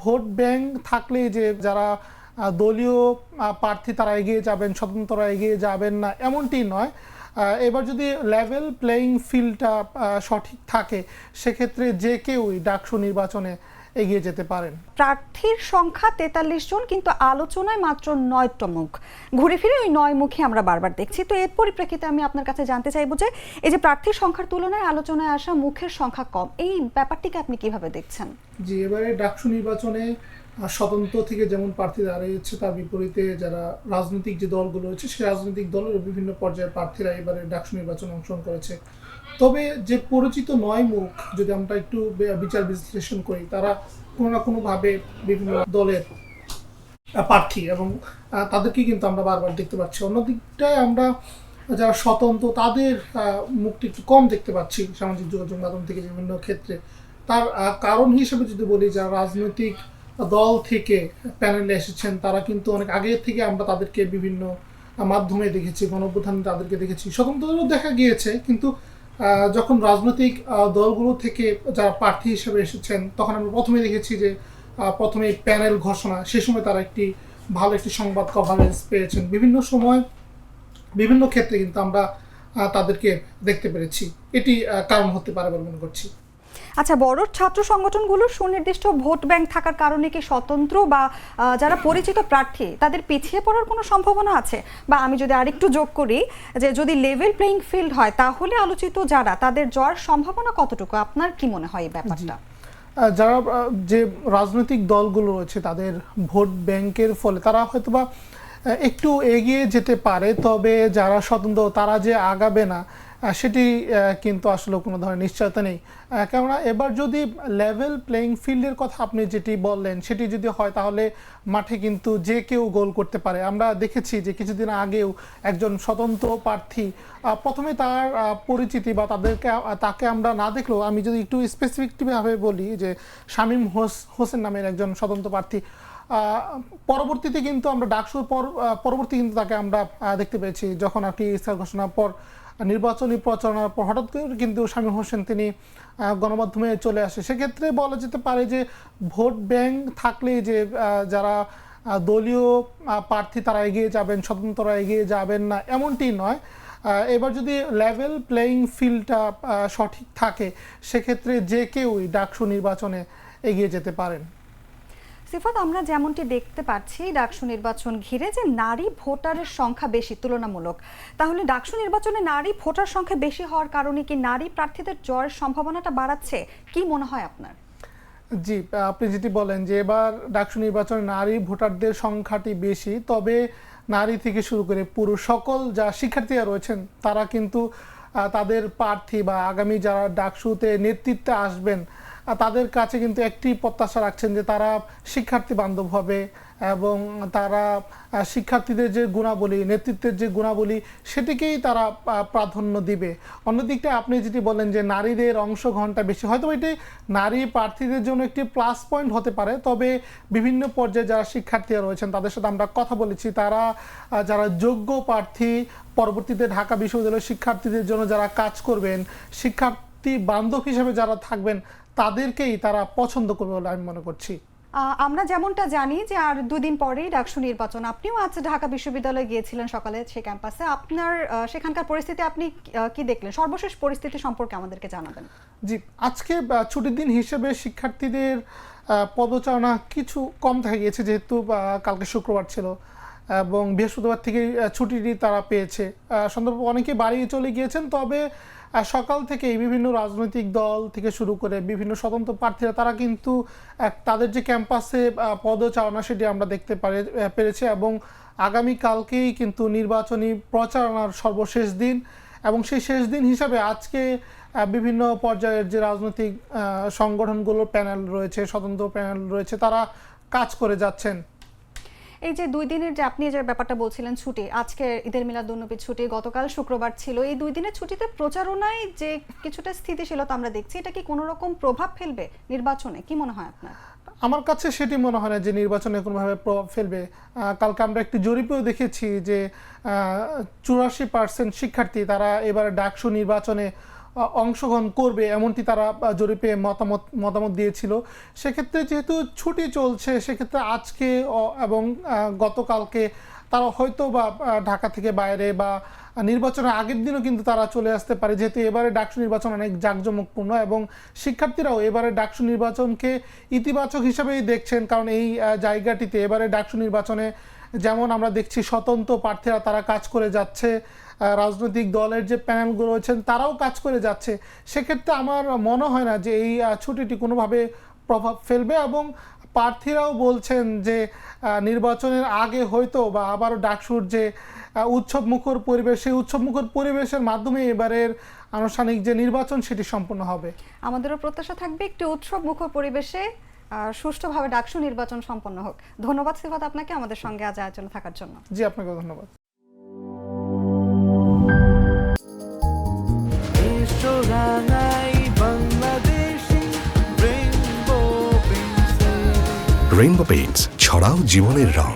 Vote bank থাকলেই যে যারা দলীয় প্রার্থী তারা এগিয়ে যাবেন, স্বতন্ত্ররা এগিয়ে যাবেন না, এমনটি নয়। এবার যদি লেভেল প্লেয়িং ফিল্ডটা সঠিক থাকে, সেক্ষেত্রে যে কেউই ডাকসু নির্বাচনে এগিয়ে যেতে পারেন। প্রার্থীর সংখ্যা ৪৩ জন, কিন্তু আলোচনায় মাত্র ৯টা মুখ। ঘুরে ফিরে ওই ৯ মুখে আমরা বারবার দেখছি। তো এর পরিপ্রেক্ষিতে আমি আপনার কাছে জানতে চাইবো যে এই যে প্রার্থীর সংখ্যার তুলনায় আলোচনায় আসা মুখের সংখ্যা কম, এই ব্যাপারটিকে আপনি কিভাবে দেখছেন? জি, এবারে ডাকসু নির্বাচনে স্বতন্ত্র থেকে যেমন প্রার্থী দাঁড়িয়েছে, তার বিপরীতে যারা রাজনৈতিক যে দলগুলো রয়েছে, সেই রাজনৈতিক দলের বিভিন্ন পর্যায়ের প্রার্থীরা এবারে ডাকসু নির্বাচনে অংশগ্রহণ করেছে। তবে যে পরিচিত ৯ মুখ যদি আমরা একটু বিচার বিশ্লেষণ করি, তারা কোনো না কোনোভাবে বিভিন্ন দলের প্রার্থী এবং তাদেরকে কিন্তু আমরা বারবার দেখতে পাচ্ছি। অন্যদিকটায় আমরা যারা স্বতন্ত্র তাদের মুখটি একটু কম দেখতে পাচ্ছি সামাজিক যোগাযোগ মাধ্যম থেকে বিভিন্ন ক্ষেত্রে। তার কারণ হিসেবে যদি বলি, যারা রাজনৈতিক দল থেকে প্যানেলে এসেছেন তারা কিন্তু অনেক আগে থেকে আমরা তাদেরকে বিভিন্ন মাধ্যমে দেখেছি, গণঅভ্যুত্থানে তাদেরকে দেখেছি, স্বতন্ত্রদেরও দেখা গিয়েছে। কিন্তু যখন রাজনৈতিক দলগুলো থেকে যারা প্রার্থী হিসেবে এসেছেন, তখন আমরা প্রথমে দেখেছি যে প্রথমে প্যানেল ঘোষণা, সে সময় তারা একটি ভালো একটি সংবাদ কভারেজ পেয়েছেন। বিভিন্ন সময় বিভিন্ন ক্ষেত্রে কিন্তু আমরা তাদেরকে দেখতে পেরেছি। এটি কারণ হতে পারে বলে মনে করছি। আচ্ছা, বড় ছাত্র সংগঠনগুলোর সুনির্দিষ্ট ভোট ব্যাংক থাকার কারণে কি স্বতন্ত্র বা যারা পরিচিত প্রার্থী তাদের পিছিয়ে পড়ার কোনো সম্ভাবনা আছে? বা আমি যদি আরেকটু যোগ করি যে যদি লেভেল প্লেইং ফিল্ড হয়, তাহলে আলোচিত যারা তাদের জয়ের সম্ভাবনা কতটুকু? আপনার কি মনে হয় এই ব্যাপারটা? যারা যে রাজনৈতিক দলগুলো রয়েছে তাদের ভোট ব্যাংকের ফলে তারা হয়তোবা একটু এগিয়ে যেতে পারে, তবে যারা স্বতন্ত্র তারা যে আগাবে না সেটি কিন্তু আসলে কোনো ধরনের নিশ্চয়তা নেই। কেননা এবার যদি লেভেল প্লেইং ফিল্ডের কথা আপনি যেটি বললেন সেটি যদি হয়, তাহলে মাঠে কিন্তু যে কেউ গোল করতে পারে। আমরা দেখেছি যে কিছুদিন আগেও একজন স্বতন্ত্র প্রার্থী প্রথমে তার পরিচিতি বা তাকে আমরা না দেখলেও, আমি যদি একটু স্পেসিফিকভাবে বলি যে শামীম হোসেন নামের একজন স্বতন্ত্র প্রার্থী, পরবর্তীতে কিন্তু আমরা ডাকসুর পরবর্তী কিন্তু তাকে আমরা দেখতে পেয়েছি, যখন আর কি ইস্তাহার ঘোষণার পর নির্বাচনী প্রচারণার পর হঠাৎ করে কিন্তু শামীম হোসেন তিনি গণমাধ্যমে চলে আসে। সেক্ষেত্রে বলা যেতে পারে যে ভোট ব্যাংক থাকলেই যে যারা দলীয় প্রার্থী তারা এগিয়ে যাবেন, স্বতন্ত্ররা এগিয়ে যাবেন না, এমনটি নয়। এবার যদি লেভেল প্লেয়িং ফিল্ডটা সঠিক থাকে, সেক্ষেত্রে যে কেউই ডাকসু নির্বাচনে এগিয়ে যেতে পারেন। সিফাত, আমরা যেমনটি দেখতে পাচ্ছি ডাকসু নির্বাচন ঘিরে যে নারী ভোটারের সংখ্যা বেশি তুলনামূলক, তাহলে ডাকসু নির্বাচনে নারী ভোটার সংখ্যা বেশি হওয়ার কারণে কি নারী প্রার্থীদের জয়ের সম্ভাবনাটা বাড়াচ্ছে? কি মনে হয় আপনার? জি, আপনি যেটি বলেন যে এবার ডাকসু নির্বাচনে নারী ভোটারদের সংখ্যাটি বেশি, তবে নারী থেকে শুরু করে পুরুষ সকল যা শিক্ষার্থীরা রয়েছেন তারা কিন্তু তাদের প্রার্থী বা আগামী যারা ডাকসুতে নেতৃত্বে আসবেন তাদের কাছে কিন্তু একটি প্রত্যাশা রাখছেন যে তারা শিক্ষার্থী বান্ধব হবে এবং তারা শিক্ষার্থীদের যে গুণাবলী, নেতৃত্বের যে গুণাবলী, সেটিকেই তারা প্রাধান্য দিবে। অন্যদিকটা আপনি যেটি বলেন যে নারীদের অংশগ্রহণটা বেশি, হয়তো এটি নারী প্রার্থীদের জন্য একটি প্লাস পয়েন্ট হতে পারে, তবে বিভিন্ন পর্যায়ে যারা শিক্ষার্থীরা রয়েছেন তাদের সাথে আমরা কথা বলেছি, তারা যারা যোগ্য প্রার্থী পরবর্তীতে ঢাকা বিশ্ববিদ্যালয়ের শিক্ষার্থীদের জন্য যারা কাজ করবেন, শিক্ষার্থী বান্ধব হিসেবে যারা থাকবেন, তাদেরকেই তারা পছন্দ করবে বলে আমি মনে করছি। আমরা যেমনটা জানি যে আর 2 দিন পরেই ডাকসু নির্বাচন। আপনিও আজ ঢাকা বিশ্ববিদ্যালয়ে গিয়েছিলেন সকালে সেই ক্যাম্পাসে। আপনার সেখানকার পরিস্থিতি আপনি কি দেখলেন? সর্বশেষ পরিস্থিতি সম্পর্কে আমাদেরকে জানাবেন। জি, আজকে ছুটির দিন হিসেবে শিক্ষার্থীদের পদচারণা কিছু কম দেখা গিয়েছে, যেহেতু কালকে শুক্রবার ছিল এবং বৃহস্পতিবার থেকে ছুটিটি তারা পেয়েছে। সন্ধ্যার অনেকে বাড়ি চলে গিয়েছেন, তবে সকাল থেকেই বিভিন্ন রাজনৈতিক দল থেকে শুরু করে বিভিন্ন স্বতন্ত্র প্রার্থীরা তারা কিন্তু তাদের যে ক্যাম্পাসে পদচারণা সেটি আমরা দেখতে পেরেছি এবং আগামীকালকেই কিন্তু নির্বাচনী প্রচারণার সর্বশেষ দিন এবং সেই শেষ দিন হিসাবে আজকে বিভিন্ন পর্যায়ের যে রাজনৈতিক সংগঠনগুলোর প্যানেল রয়েছে, স্বতন্ত্র প্যানেল রয়েছে, তারা কাজ করে যাচ্ছেন। এই যে 2 দিনের যে আপনি যে ব্যাপারটা বলছিলেন ছুটি, আজকে ঈদের মিলাদুন্নবী ছুটি, গতকাল শুক্রবার ছিল, এই 2 দিনের ছুটিতে প্রচারণায় যে কিছুটা স্থিতিশীলতা আমরা দেখছি, এটা কি কোনো রকম প্রভাব ফেলবে নির্বাচনে? কি মনে হয় আপনার? আমার কাছে সেটি মনে হয় না যে নির্বাচনে কোনোভাবে প্রভাব ফেলবে। কালকে আমরা একটি জরিপেও দেখেছি যে 84% শিক্ষার্থী তারা এবার ডাকসু নির্বাচনে অংশগ্রহণ করবে এমনটি তারা জরিপে মতামত দিয়েছিল। সেক্ষেত্রে যেহেতু ছুটি চলছে, সেক্ষেত্রে আজকে এবং গতকালকে তারা হয়তো বা ঢাকা থেকে বাইরে বা নির্বাচনের আগের দিনও কিন্তু তারা চলে আসতে পারে, যেহেতু এবারে ডাকসু নির্বাচন অনেক জাঁকজমকপূর্ণ এবং শিক্ষার্থীরাও এবারে ডাকসু নির্বাচনকে ইতিবাচক হিসেবেই দেখছেন। কারণ এই জায়গাটিতে এবারে ডাকসু নির্বাচনে যেমন আমরা দেখছি স্বতন্ত্র প্রার্থীরা তারা কাজ করে যাচ্ছে, রাজনৈতিক দলের যে প্যানেলগুলো রয়েছেন তারাও কাজ করে যাচ্ছে। সেক্ষেত্রে আমার মনে হয় না যে এই ছুটিটি কোনোভাবে প্রভাব ফেলবে, এবং প্রার্থীরাও বলছেন যে নির্বাচনের আগে হয়তো বা আবারও ডাকসুর যে উৎসবমুখর পরিবেশ, সেই উৎসবমুখর পরিবেশের মাধ্যমে এবারের আনুষ্ঠানিক যে নির্বাচন সেটি সম্পন্ন হবে। আমাদেরও প্রত্যাশা থাকবে একটি উৎসব মুখর পরিবেশে সুষ্ঠুভাবে ডাকসু নির্বাচন সম্পন্ন হোক। ধন্যবাদ সিফাত আপনাকে আমাদের সঙ্গে আজ আয়োজনে থাকার জন্য। জি, আপনাকে ধন্যবাদ। রেইনবো পেইন্টস, ছড়াও জীবনের রং।